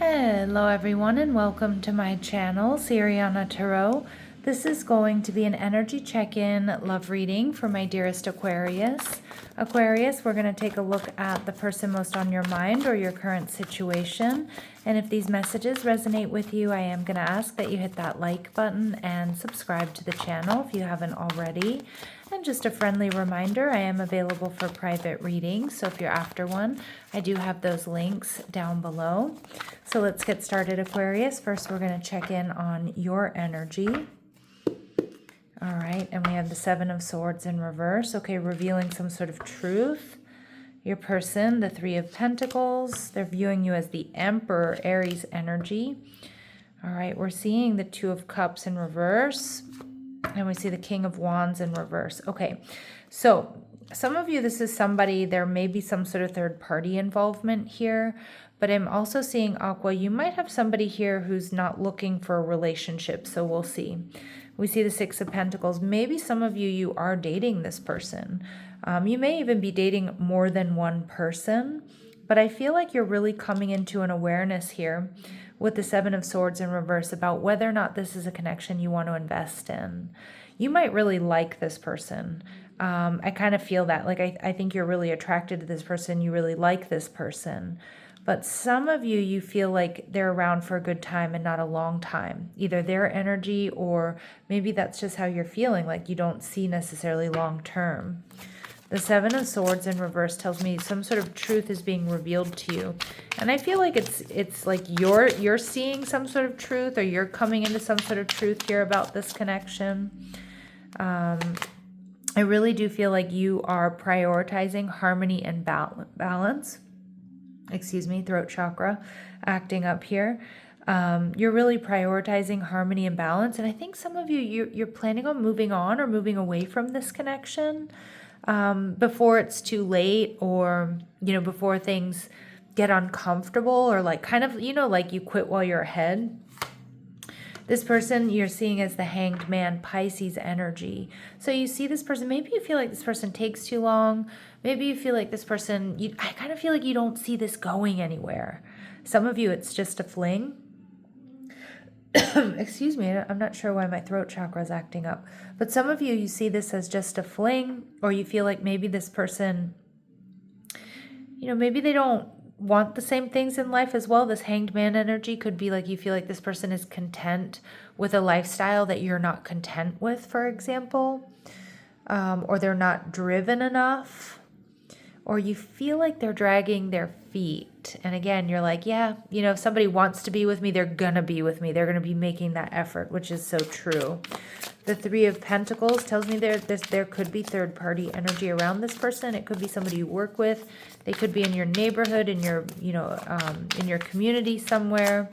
Hello everyone and welcome to my channel, Sirianatarot. This is going to be an energy check-in love reading for my dearest Aquarius. Aquarius, we're going to take a look at the person most on your mind or your current situation. And if these messages resonate with you, I am going to ask that you hit that like button and subscribe to the channel if you haven't already. And just a friendly reminder, I am available for private readings, so if you're after one, I do have those links down below. So let's get started, Aquarius. First, we're going to check in on your energy. All right, and we have the Seven of Swords in reverse. Okay, revealing some sort of truth. Your person, the Three of Pentacles, they're viewing you as the Emperor, Aries energy. All right, we're seeing the Two of Cups in reverse. And we see the King of Wands in reverse. Okay, so some of you, this is somebody, there may be some sort of third party involvement here, but I'm also seeing, Aqua, you might have somebody here who's not looking for a relationship, so we'll see. We see the Six of Pentacles. Maybe some of you, you are dating this person. You may even be dating more than one person, but I feel like you're really coming into an awareness here with the Seven of Swords in reverse about whether or not this is a connection you want to invest in. You might really like this person. I kind of feel that. Like, I think you're really attracted to this person. You really like this person. But some of you, you feel like they're around for a good time and not a long time. Either their energy or maybe that's just how you're feeling, like you don't see necessarily long term. The Seven of Swords in reverse tells me some sort of truth is being revealed to you. And I feel like it's like you're seeing some sort of truth, or you're coming into some sort of truth here about this connection. I really do feel like you are prioritizing harmony and balance. Excuse me, throat chakra acting up here. You're really prioritizing harmony and balance. And I think some of you, you're planning on moving on or moving away from this connection. Before it's too late, or, before things get uncomfortable, or like kind of, like you quit while you're ahead. This person you're seeing as the Hanged Man, Pisces energy. So you see this person, maybe you feel like this person takes too long. Maybe you feel like this person, I kind of feel like you don't see this going anywhere. Some of you, it's just a fling. Excuse me, I'm not sure why my throat chakra is acting up. But some of you, you see this as just a fling, or you feel like maybe this person, maybe they don't want the same things in life as well. This Hanged Man energy could be like you feel like this person is content with a lifestyle that you're not content with, for example. Or they're not driven enough. Or you feel like they're dragging their feet. And again, you're like, yeah, if somebody wants to be with me, they're going to be with me. They're going to be making that effort, which is so true. The Three of Pentacles tells me there could be third-party energy around this person. It could be somebody you work with. They could be in your neighborhood, in your, in your community somewhere.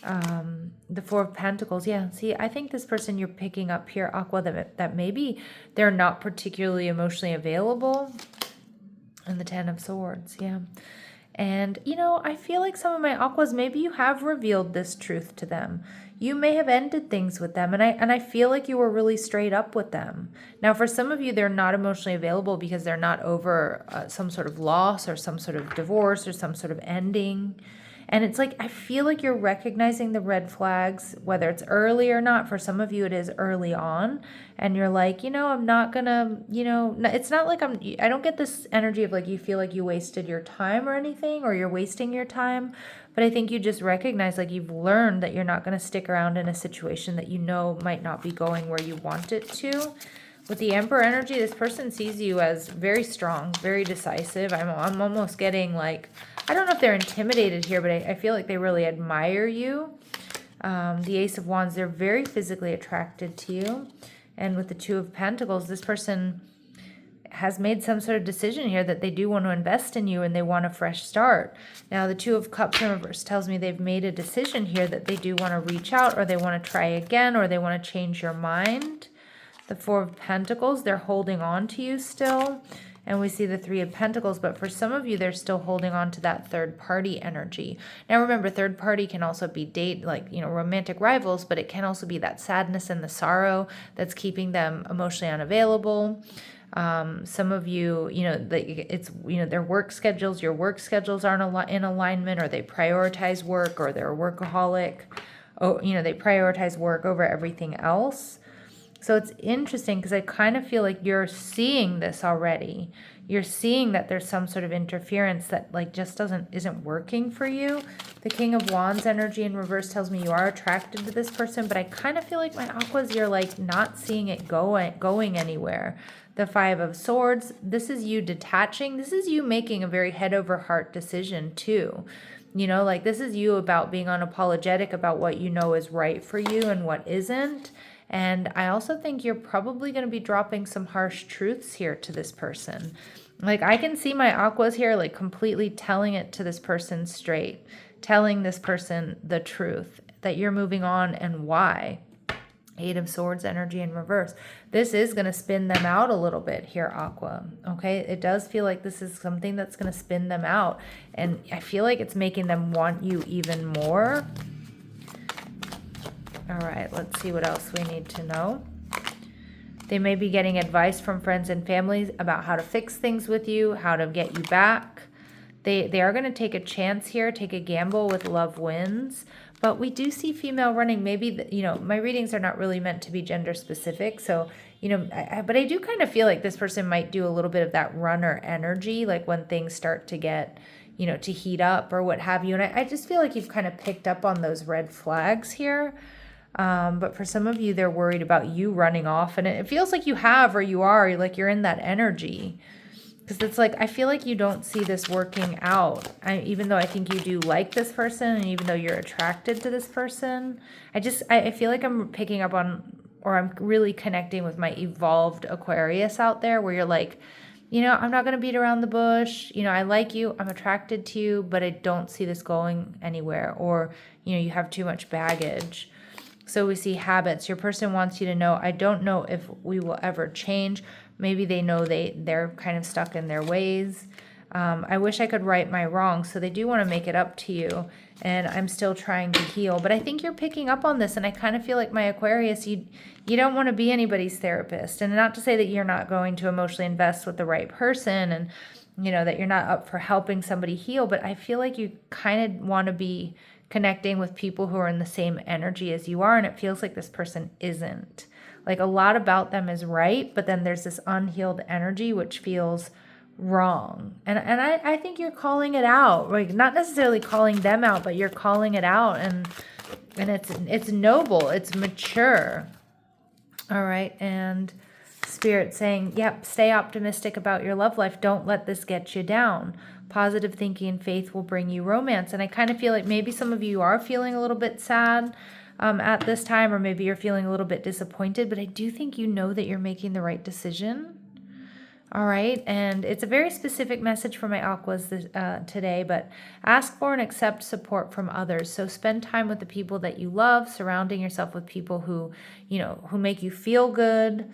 The Four of Pentacles, yeah. See, I think this person you're picking up here, Aqua, that maybe they're not particularly emotionally available. And the Ten of Swords, yeah. And, I feel like some of my Aquas, maybe you have revealed this truth to them. You may have ended things with them, and I feel like you were really straight up with them. Now, for some of you, they're not emotionally available because they're not over some sort of loss or some sort of divorce or some sort of ending. And it's like, I feel like you're recognizing the red flags, whether it's early or not. For some of you, it is early on. And you're like, I'm not gonna, it's not like I don't get this energy of like you feel like you wasted your time or anything, or you're wasting your time. But I think you just recognize, like, you've learned that you're not going to stick around in a situation that might not be going where you want it to. With the Emperor energy, this person sees you as very strong, very decisive. I'm almost getting like, I don't know if they're intimidated here, but I feel like they really admire you. The Ace of Wands, they're very physically attracted to you. And with the Two of Pentacles, this person has made some sort of decision here that they do want to invest in you and they want a fresh start. Now, the Two of Cups in reverse tells me they've made a decision here that they do want to reach out, or they want to try again, or they want to change your mind. The Four of Pentacles, they're holding on to you still. And we see the Three of Pentacles, but for some of you, they're still holding on to that third party energy. Now, remember, third party can also be romantic rivals, but it can also be that sadness and the sorrow that's keeping them emotionally unavailable. Some of you, it's, their work schedules, your work schedules aren't in alignment, or they prioritize work, or they're a workaholic. Oh, they prioritize work over everything else. So it's interesting because I kind of feel like you're seeing this already. You're seeing that there's some sort of interference that like just isn't working for you. The King of Wands energy in reverse tells me you are attracted to this person, but I kind of feel like my Aquas, you're like not seeing it going anywhere. The Five of Swords, this is you detaching. This is you making a very head over heart decision too. Like this is you about being unapologetic about what you know is right for you and what isn't. And I also think you're probably going to be dropping some harsh truths here to this person. Like I can see my Aquas here like completely telling it to this person straight, telling this person the truth, that you're moving on and why. Eight of Swords energy in reverse. This is going to spin them out a little bit here, Aqua. Okay, it does feel like this is something that's going to spin them out. And I feel like it's making them want you even more. All right, let's see what else we need to know. They may be getting advice from friends and families about how to fix things with you, how to get you back. They are going to take a chance here, take a gamble with love wins. But we do see female running. Maybe, my readings are not really meant to be gender specific. So, but I do kind of feel like this person might do a little bit of that runner energy, like when things start to get, to heat up or what have you. And I just feel like you've kind of picked up on those red flags here. But for some of you, they're worried about you running off. And it feels like you have, or you are, like you're in that energy. Because it's like, I feel like you don't see this working out. Even though I think you do like this person, and even though you're attracted to this person, I feel like I'm picking up on, or I'm really connecting with my evolved Aquarius out there, where you're like, I'm not going to beat around the bush. I like you, I'm attracted to you, but I don't see this going anywhere. Or, you have too much baggage. So we see habits. Your person wants you to know, I don't know if we will ever change. Maybe they know they're kind of stuck in their ways. I wish I could right my wrongs. So they do want to make it up to you. And I'm still trying to heal. But I think you're picking up on this. And I kind of feel like my Aquarius, you don't want to be anybody's therapist. And not to say that you're not going to emotionally invest with the right person. And, that you're not up for helping somebody heal. But I feel like you kind of want to be connecting with people who are in the same energy as you are, and it feels like this person isn't. Like a lot about them is right, but then there's this unhealed energy which feels wrong. And I think you're calling it out, like not necessarily calling them out, but you're calling it out, and it's noble, it's mature. All right, and Spirit saying, yep, stay optimistic about your love life. Don't let this get you down. Positive thinking and faith will bring you romance. And I kind of feel like maybe some of you are feeling a little bit sad at this time, or maybe you're feeling a little bit disappointed, but I do think you know that you're making the right decision. All right, and it's a very specific message for my Aquas today, but ask for and accept support from others. So spend time with the people that you love, surrounding yourself with people who make you feel good.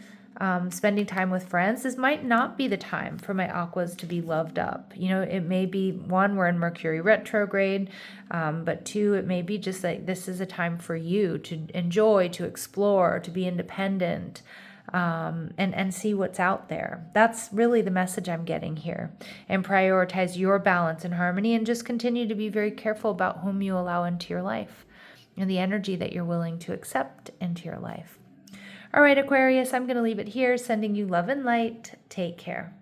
Spending time with friends. This might not be the time for my Aquas to be loved up. It may be, one, we're in Mercury retrograde, but two, it may be just like this is a time for you to enjoy, to explore, to be independent, and see what's out there. That's really the message I'm getting here. And prioritize your balance and harmony, and just continue to be very careful about whom you allow into your life and the energy that you're willing to accept into your life. All right, Aquarius, I'm going to leave it here, sending you love and light. Take care.